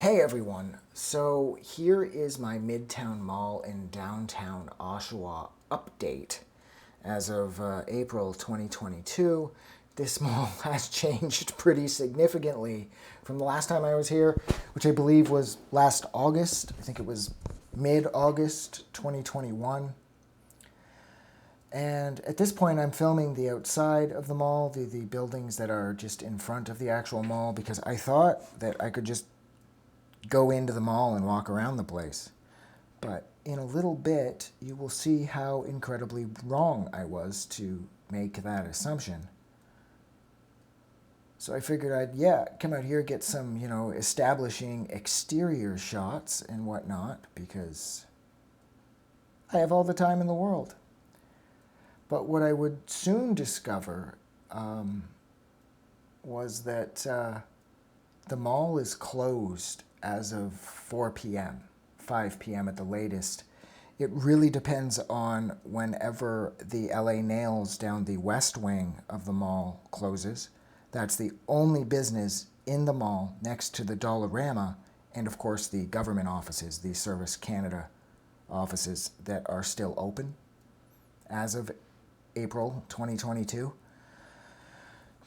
Hey everyone, so here is my Midtown Mall in downtown Oshawa update. As of April 2022, this mall has changed pretty significantly from the last time I was here, which I believe was last August. I think it was mid-August 2021. And at this point, I'm filming the outside of the mall, the buildings that are just in front of the actual mall, because I thought that I could just go into the mall and walk around the place. But in a little bit, you will see how incredibly wrong I was to make that assumption. So I figured I'd come out here, get some, establishing exterior shots and whatnot, because I have all the time in the world. But what I would soon discover was that the mall is closed as of 4 p.m., 5 p.m. at the latest. It really depends on whenever the LA Nails down the west wing of the mall closes. That's the only business in the mall next to the Dollarama and, of course, the government offices, the Service Canada offices that are still open as of April 2022.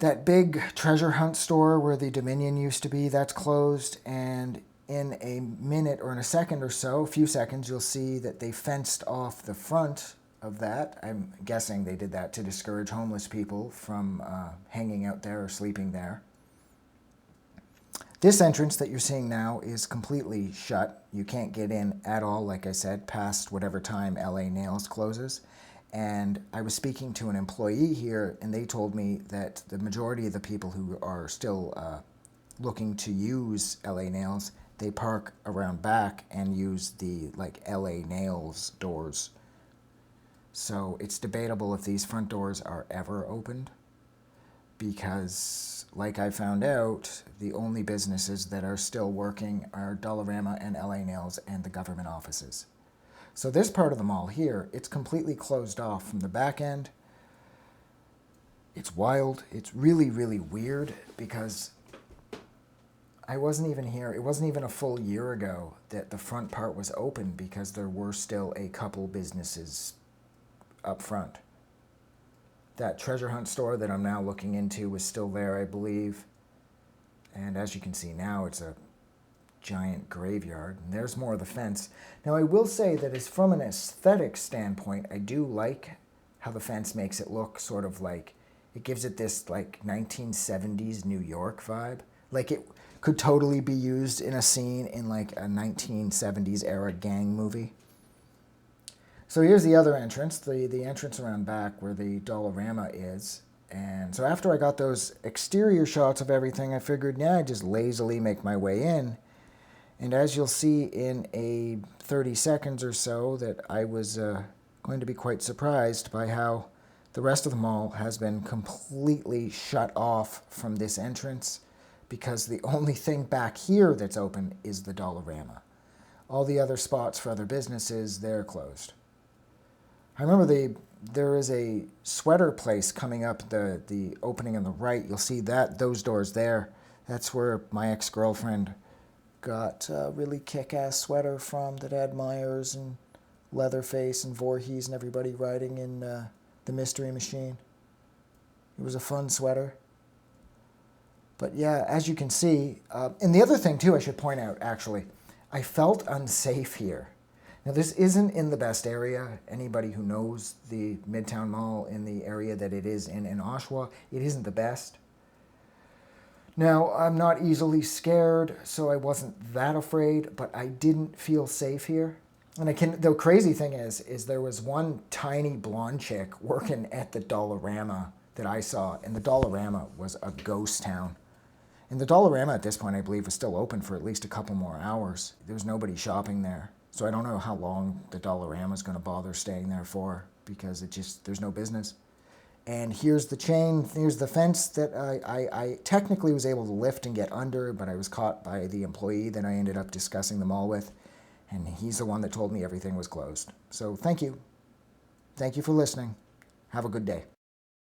That big treasure hunt store where the Dominion used to be, that's closed. And in a minute or in a second or so, a few seconds, you'll see that they fenced off the front of that. I'm guessing they did that to discourage homeless people from hanging out there or sleeping there. This entrance that you're seeing now is completely shut. You can't get in at all, like I said, past whatever time LA Nails closes. And I was speaking to an employee here, and they told me that the majority of the people who are still looking to use LA Nails, they park around back and use the LA Nails doors. So it's debatable if these front doors are ever opened, because like I found out, the only businesses that are still working are Dollarama and LA Nails and the government offices. So this part of the mall here, it's completely closed off from the back end. It's wild. It's really, really weird, because I wasn't even here. It wasn't even a full year ago that the front part was open, because there were still a couple businesses up front. That treasure hunt store that I'm now looking into was still there, I believe. And as you can see now, it's a giant graveyard, and there's more of the fence. Now I will say that as from an aesthetic standpoint, I do like how the fence makes it look sort of like, it gives it this 1970s New York vibe. Like it could totally be used in a scene in a 1970s era gang movie. So here's the other entrance, the entrance around back where the Dollarama is. And so after I got those exterior shots of everything, I figured, I'd just lazily make my way in. And as you'll see in a 30 seconds or so, that I was going to be quite surprised by how the rest of the mall has been completely shut off from this entrance, because the only thing back here that's open is the Dollarama. All the other spots for other businesses, they're closed. I remember there is a sweater place coming up, the opening on the right. You'll see those doors there. That's where my ex-girlfriend got a really kick-ass sweater from that had Myers and Leatherface and Voorhees and everybody riding in the Mystery Machine. It was a fun sweater. But yeah, as you can see, and the other thing too I should point out, actually, I felt unsafe here. Now this isn't in the best area. Anybody who knows the Midtown Mall in the area that it is in Oshawa, it isn't the best. Now, I'm not easily scared, so I wasn't that afraid, but I didn't feel safe here. And the crazy thing is there was one tiny blonde chick working at the Dollarama that I saw, and the Dollarama was a ghost town. And the Dollarama at this point, I believe, was still open for at least a couple more hours. There was nobody shopping there. So I don't know how long the Dollarama is going to bother staying there for, because there's no business. And here's the chain, here's the fence that I technically was able to lift and get under, but I was caught by the employee that I ended up discussing the mall with, and he's the one that told me everything was closed. So thank you. Thank you for listening. Have a good day.